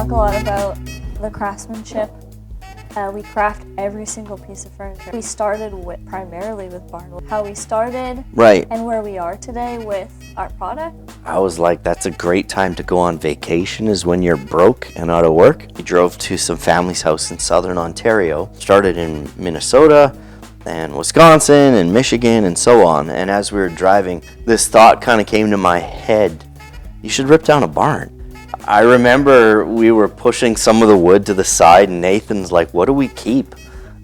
talk a lot about the craftsmanship. We craft every single piece of furniture. We started primarily with Barnwood. How we started, right, and where we are today with our product. I was like, that's a great time to go on vacation, is when you're broke and out of work. We drove to some family's house in southern Ontario, started in Minnesota and Wisconsin and Michigan and so on. And as we were driving, this thought kind of came to my head: you should rip down a barn. I remember we were pushing some of the wood to the side, and Nathan's like, what do we keep?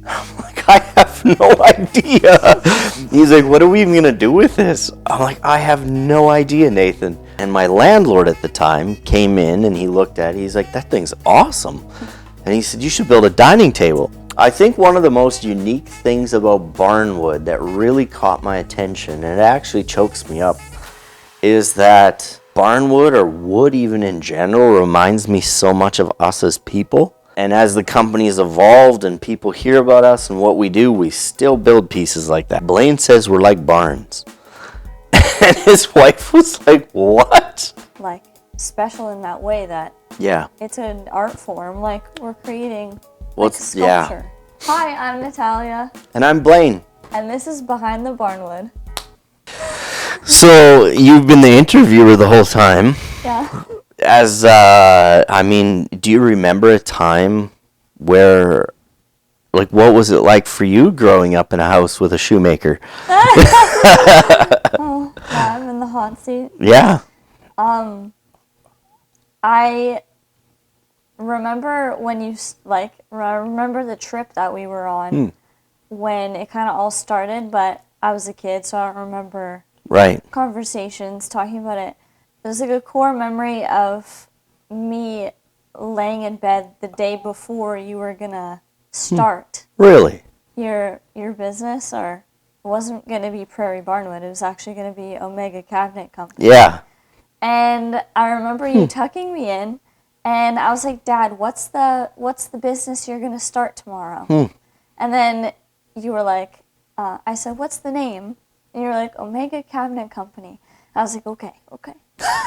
I'm like, I have no idea. He's like, what are we even going to do with this? I'm like, I have no idea, Nathan. And my landlord at the time came in and he looked at it. He's like, that thing's awesome. And he said, you should build a dining table. I think one of the most unique things about Barnwood that really caught my attention, and it actually chokes me up, is that Barnwood, or wood even in general, reminds me so much of us as people. And as the company's evolved and people hear about us and what we do, we still build pieces like that. Blayne says we're like barns. And his wife was like, what? Like, special in that way that Yeah. it's an art form. Like, we're creating sculpture. Yeah. Hi, I'm Natalya. And I'm Blayne. And this is Behind the Barnwood. So you've been the interviewer the whole time. Yeah. As, do you remember a time where, like, what was it like for you growing up in a house with a shoemaker? Oh, yeah, I'm in the hot seat. Yeah. I remember when I remember the trip that we were on when it kind of all started, but I was a kid, so I don't remember conversations talking about it. There's like a core memory of me laying in bed the day before you were gonna start. Really? Your business, or it wasn't gonna be Prairie Barnwood. It was actually gonna be Omega Cabinet Company. Yeah. And I remember you tucking me in, and I was like, Dad, what's the business you're gonna start tomorrow? And then you were like, I said, what's the name? And you were like, Omega Cabinet Company. I was like, okay.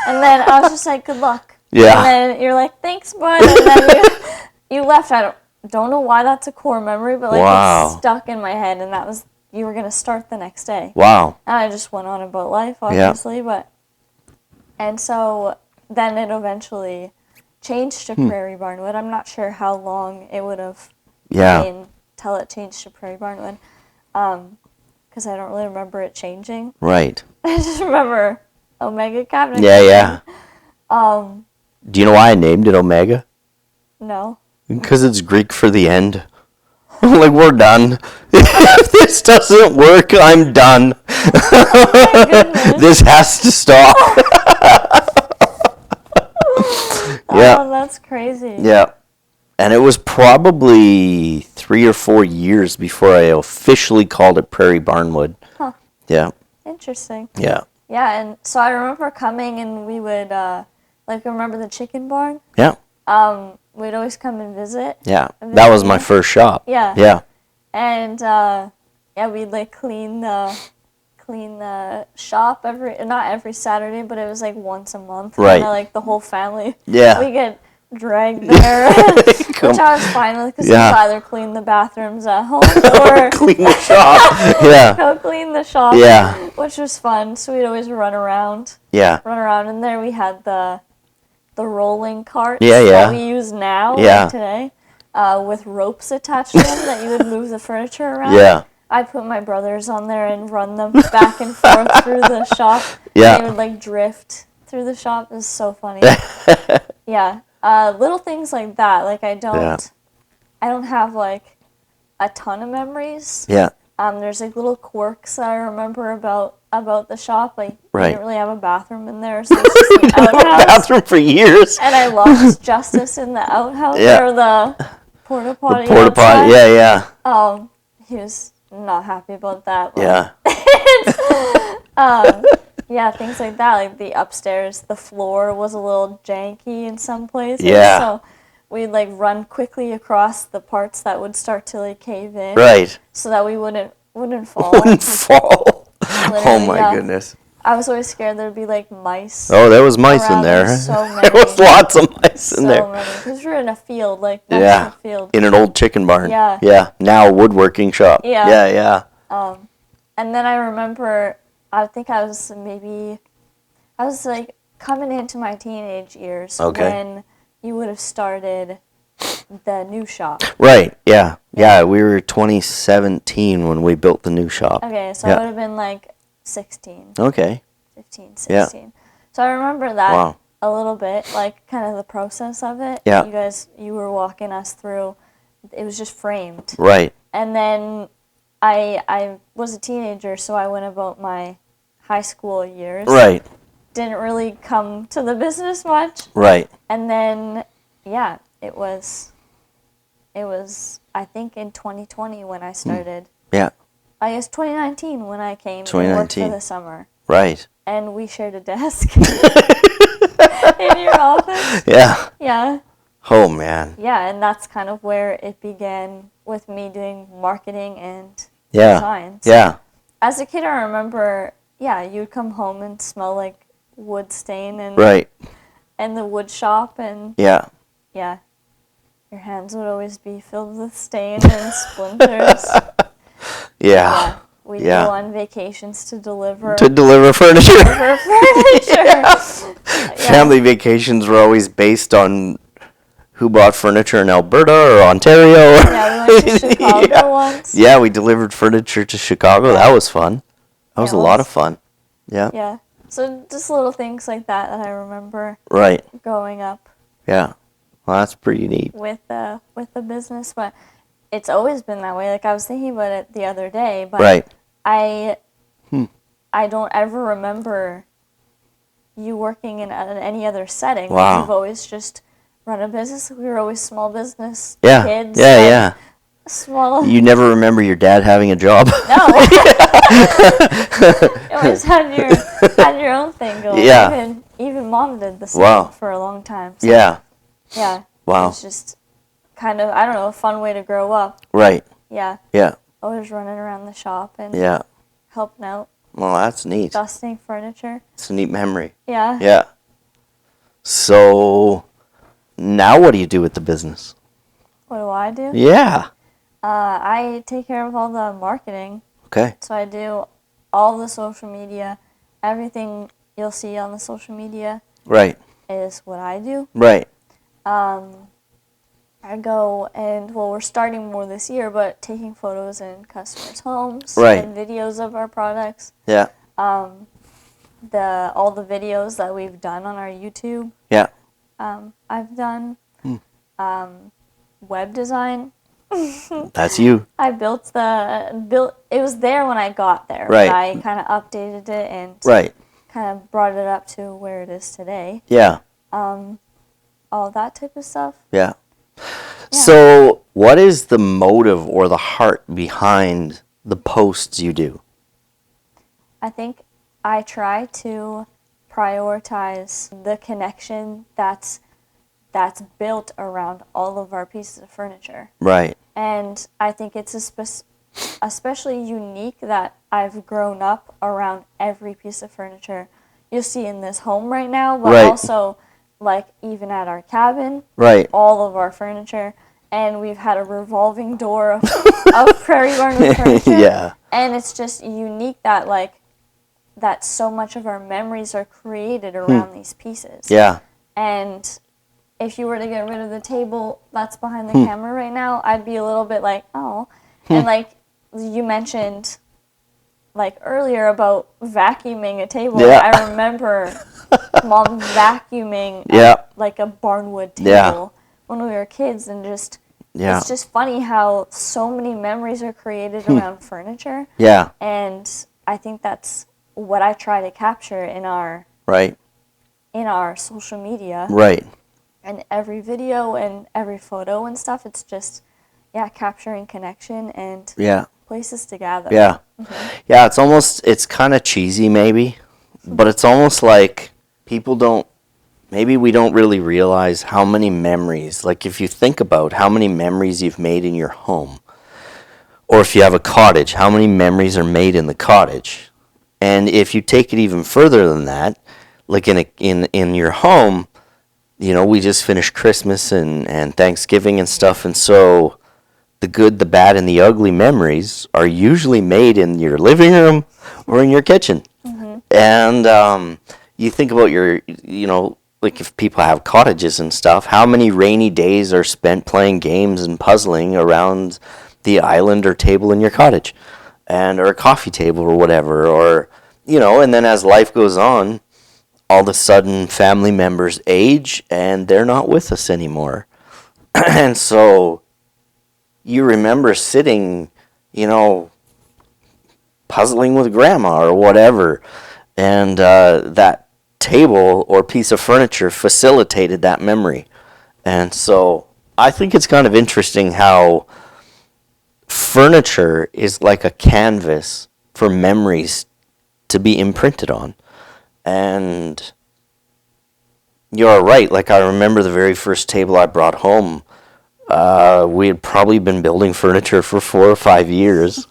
And then I was just like, good luck. Yeah. And then you're like, thanks, bud. And then you left. I don't know why that's a core memory, but it's stuck in my head. And that was, you were going to start the next day. Wow. And I just went on about life, obviously. Yeah. And so then it eventually changed to Prairie Barnwood. I'm not sure how long it would have been till it changed to Prairie Barnwood. Because I don't really remember it changing. Right. I just remember Omega Cabinet. Yeah. Do you know why I named it Omega? No. Because it's Greek for the end. Like, we're done. If this doesn't work, I'm done. Oh, this has to stop. Yeah. Oh, that's crazy. Yeah. And it was probably 3 or 4 years before I officially called it Prairie Barnwood. Huh. Yeah. Interesting. Yeah. Yeah, and so I remember coming and we would, remember the chicken barn? Yeah. We'd always come and visit. Yeah. That was my first shop. Yeah. Yeah. And, we'd, clean the shop not every Saturday, but it was, once a month. Right. And, the whole family. Yeah. We get dragged there, which I was fine with, because we'd either clean the bathrooms at home or clean the shop. Yeah. Go clean the shop. Yeah. Which was fun. So we'd always run around. Yeah. Run around, and there we had the rolling carts that that we use now, today, with ropes attached to them that you would move the furniture around. Yeah. I put my brothers on there and run them back and forth through the shop. Yeah. They would drift through the shop. It was so funny. Yeah. Little things like that. I don't have a ton of memories. Yeah. There's little quirks that I remember about the shop. We didn't really have a bathroom in there, so it's just an outhouse. Bathroom for years. And I lost Justice in the outhouse or the porta potty. The porta potty. Yeah. He was not happy about that. Yeah. Yeah, things like that. The upstairs, the floor was a little janky in some places. Yeah. So we'd run quickly across the parts that would start to cave in. Right. So that we wouldn't fall. Wouldn't fall. Oh my goodness. I was always scared there'd be like mice. Oh, there was mice in around. there. There's so many. There was lots of mice in there. So many. Because we're in a field, like next to the field. In an old chicken barn. Yeah. Yeah. Now a woodworking shop. Yeah. Yeah, yeah. And then I remember, I think I was like coming into my teenage years when you would have started the new shop. Right, yeah. Yeah, we were 2017 when we built the new shop. Okay, so I would have been like 16. Okay. 15, 16. Yeah. So I remember that a little bit, like kind of the process of it. Yeah. You were walking us through. It was just framed. Right. And then I was a teenager, so I went about my high school years. Right. Didn't really come to the business much. Right. And then, yeah, it was I think in 2020 when I started. Yeah. I guess 2019 when I came and worked for the summer. Right. And we shared a desk in your office. Yeah. Yeah. Oh, man. Yeah, and that's kind of where it began with me doing marketing and designs. Yeah. As a kid, I remember, you'd come home and smell like wood stain and the wood shop and your hands would always be filled with stain and splinters. We'd go on vacations to deliver furniture. furniture. Family vacations were always based on who bought furniture in Alberta or Ontario. Yeah, we went to Chicago once. Yeah, we delivered furniture to Chicago. That was fun. That was a lot of fun. Yeah. Yeah. So just little things like that I remember. Right. Growing up. Yeah. Well, that's pretty neat. With the business, but it's always been that way. Like I was thinking about it the other day, but I don't ever remember you working in any other setting. Wow. You've always just run a business. We were always small business kids. Yeah. Small. You never remember your dad having a job? No. You always had your own thing going. Yeah. Even mom did the same for a long time. So. Yeah. Yeah. Wow. It's just kind of, I don't know, a fun way to grow up. Right. Yeah. Yeah. Always running around the shop and helping out. Well, that's neat. Dusting furniture. It's a neat memory. Yeah. Yeah. So, now what do you do with the business? What do I do? Yeah. I take care of all the marketing. Okay. So I do all the social media. Everything you'll see on the social media is what I do. Right. I go and, we're starting more this year, but taking photos in customers' homes and videos of our products. Yeah. All the videos that we've done on our YouTube. Yeah. I've done web design. That's you. I built it was there when I got there. Right. But I kind of updated it and kind of brought it up to where it is today. Yeah. All that type of stuff. Yeah. So, what is the motive or the heart behind the posts you do? I think I try to prioritize the connection that's built around all of our pieces of furniture. Right. And I think it's especially unique that I've grown up around every piece of furniture you'll see in this home right now, but also like even at our cabin, all of our furniture, and we've had a revolving door of Prairie Barnwood furniture. Yeah. And it's just unique that that so much of our memories are created around these pieces. Yeah. And if you were to get rid of the table that's behind the camera right now, I'd be a little bit like, oh. And like you mentioned earlier about vacuuming a table. Yeah. I remember Mom vacuuming like a Barnwood table when we were kids, and just it's just funny how so many memories are created around furniture. Yeah. And I think that's what I try to capture in our social media. Right. And every video and every photo and stuff, it's just capturing connection and places to gather. Yeah. Mm-hmm. Yeah, it's kind of cheesy maybe, but it's almost like maybe we don't really realize how many memories, like if you think about how many memories you've made in your home, or if you have a cottage, how many memories are made in the cottage. And if you take it even further than that, like in your home, we just finished Christmas and Thanksgiving and stuff, and so the good, the bad, and the ugly memories are usually made in your living room or in your kitchen. Mm-hmm. And you think about like if people have cottages and stuff, how many rainy days are spent playing games and puzzling around the island or table in your cottage, or a coffee table or whatever, or, and then as life goes on, all of a sudden family members age and they're not with us anymore. And so you remember sitting, puzzling with grandma or whatever, and that table or piece of furniture facilitated that memory. And so I think it's kind of interesting how furniture is like a canvas for memories to be imprinted on. And you're right, like I remember the very first table I brought home, we had probably been building furniture for 4 or 5 years,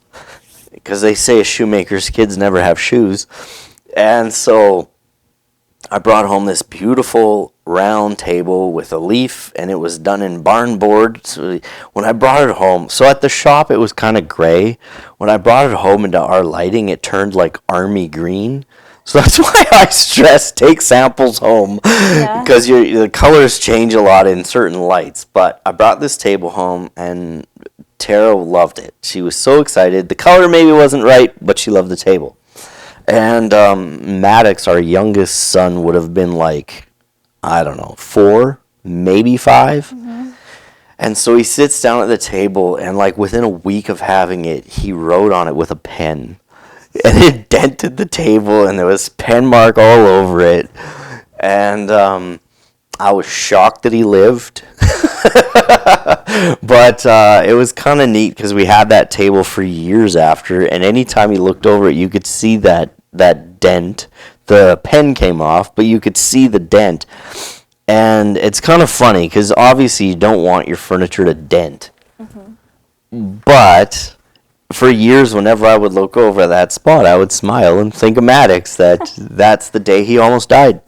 because they say a shoemaker's kids never have shoes. And so I brought home this beautiful round table with a leaf, and it was done in barn board. So when I brought it home, so at the shop it was kind of gray. When I brought it home into our lighting, it turned like army green. So that's why I stress take samples home, because the colors change a lot in certain lights. But I brought this table home, and Tara loved it. She was so excited. The color maybe wasn't right, but she loved the table. And Maddox, our youngest son, would have been like, I don't know, 4, maybe 5. Mm-hmm. And so he sits down at the table, and like within a week of having it, he wrote on it with a pen. And it dented the table, and there was pen mark all over it. And I was shocked that he lived. But it was kind of neat because we had that table for years after, and anytime you looked over it, you could see that dent. The pen came off, but you could see the dent. And it's kind of funny because obviously you don't want your furniture to dent. Mm-hmm. But for years, whenever I would look over that spot, I would smile and think of Maddox, that that's the day he almost died.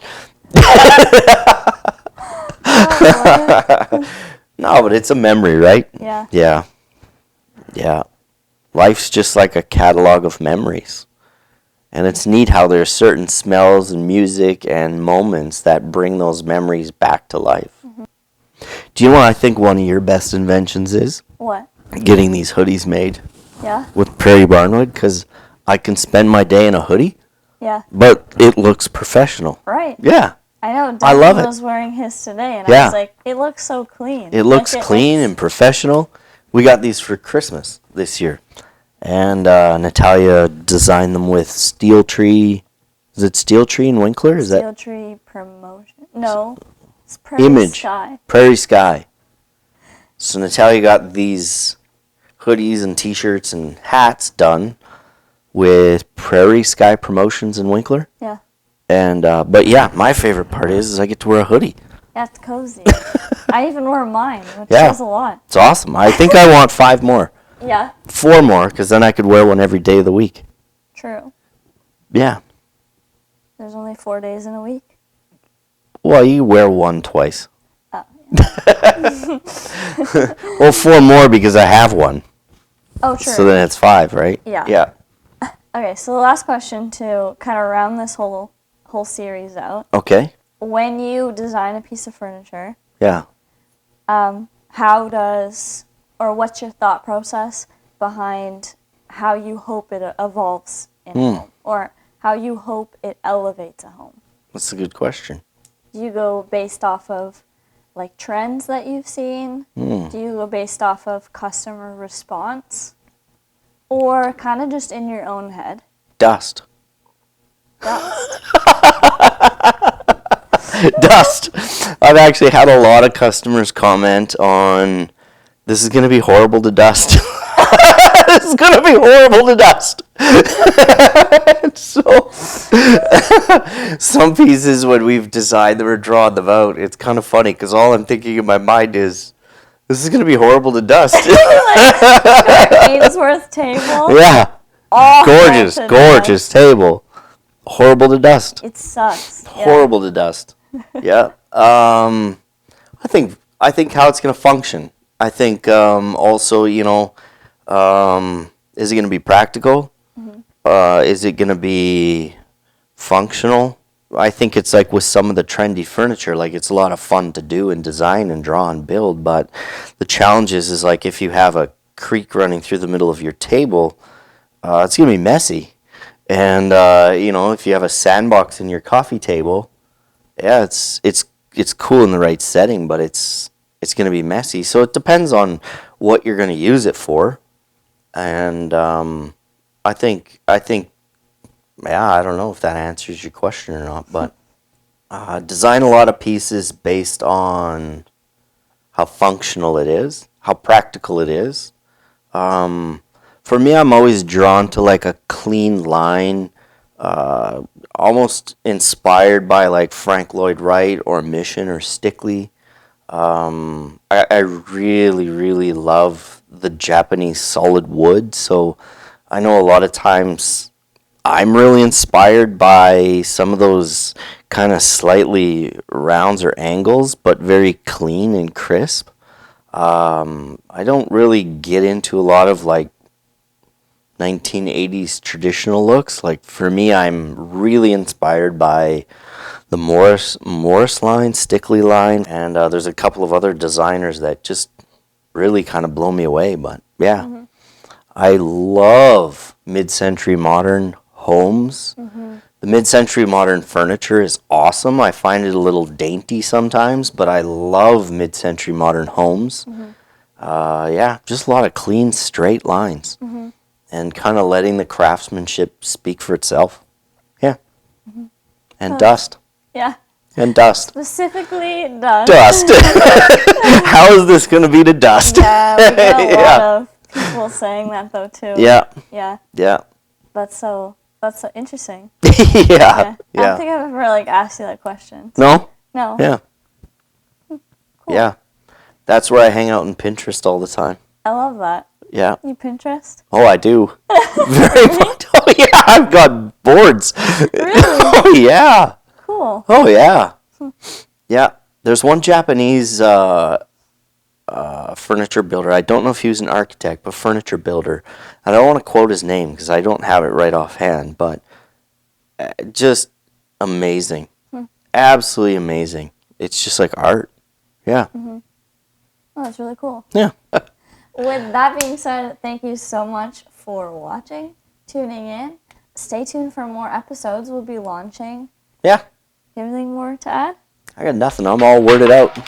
No, but it's a memory, right? Yeah. Life's just like a catalog of memories. And it's neat how there's certain smells and music and moments that bring those memories back to life. Mm-hmm. Do you know what I think one of your best inventions is? What? Getting these hoodies made. Yeah. With Prairie Barnwood, because I can spend my day in a hoodie. Yeah. But it looks professional. Right. Yeah. I know. I love it. was wearing his today, and I was like, it looks so clean. It looks clean and professional. We got these for Christmas this year. And Natalya designed them with Steel Tree. Is it Steel Tree and Winkler? Steel Tree Promotion. No. It's Prairie Sky. Prairie Sky. So Natalya got these hoodies and t-shirts and hats done with Prairie Sky Promotions and Winkler. Yeah. And but yeah, my favorite part is I get to wear a hoodie. Yeah, it's cozy. I even wore mine, which says a lot. It's awesome. I think I want 5 more. Yeah. 4 more, because then I could wear one every day of the week. True. Yeah. There's only 4 days in a week. Well, you wear one twice. Oh. Yeah. Well, 4 more because I have one. Oh, true. So then it's 5, right? Yeah. Yeah. Okay, so the last question to kind of round this whole series out. Okay. When you design a piece of furniture, how does, or what's your thought process behind how you hope it evolves in a home, or how you hope it elevates a home? That's a good question. Do you go based off of like trends that you've seen? Do you go based off of customer response? Or kind of just in your own head? Dust. Dust. Dust. I've actually had a lot of customers comment on, this is going to be horrible to dust. This is going to be horrible to dust. So, some pieces when we've designed them or drawn them out, it's kind of funny because all I'm thinking in my mind is, this is going to be horrible to dust. Like, Ainsworth table? Yeah. Oh, gorgeous table. horrible to dust. It sucks. Horrible to dust. Yeah. I think how it's going to function. I think also, you know, is it going to be practical? Is it going to be functional? I think it's like with some of the trendy furniture, like it's a lot of fun to do and design and draw and build, but the challenge is like if you have a creek running through the middle of your table, it's going to be messy. And, you know, if you have a sandbox in your coffee table, yeah, it's cool in the right setting, but it's going to be messy. So it depends on what you're going to use it for. And I think, yeah, I don't know if that answers your question or not, but design a lot of pieces based on how functional it is, how practical it is. For me, I'm always drawn to like a clean line, almost inspired by like Frank Lloyd Wright or Mission or Stickley. I really, really love the Japanese solid wood, so I know a lot of times I'm really inspired by some of those kind of slightly rounds or angles, but very clean and crisp. I don't really get into a lot of like 1980s traditional looks. Like for me, I'm really inspired by the Morris line, Stickley line, and there's a couple of other designers that just really kind of blow me away. But yeah, I love mid-century modern homes. The mid-century modern furniture is awesome. I find it a little dainty sometimes, but I love mid-century modern homes. Yeah, just a lot of clean, straight lines. And kind of letting the craftsmanship speak for itself. Yeah. And dust. Yeah. And dust. Specifically dust. Dust. How is this going to be to dust? Yeah, we get a lot of people saying that though too. Yeah. Yeah. Yeah. That's so interesting. Yeah. I don't think I've ever like asked you that question. No? No. Yeah. Cool. Yeah. That's where I hang out in Pinterest all the time. I love that. Yeah. You Pinterest? Oh, I do. Very much. Oh, yeah. I've got boards. Really? Oh, yeah. Cool. Oh, yeah. Yeah. There's one Japanese furniture builder. I don't know if he was an architect, but furniture builder. I don't want to quote his name because I don't have it right offhand, but just amazing. Absolutely amazing. It's just like art. Yeah. Oh, that's really cool. Yeah. With that being said, thank you so much for watching, tuning in. Stay tuned for more episodes. We'll be launching. Yeah. Anything more to add? I got nothing. I'm all worded out.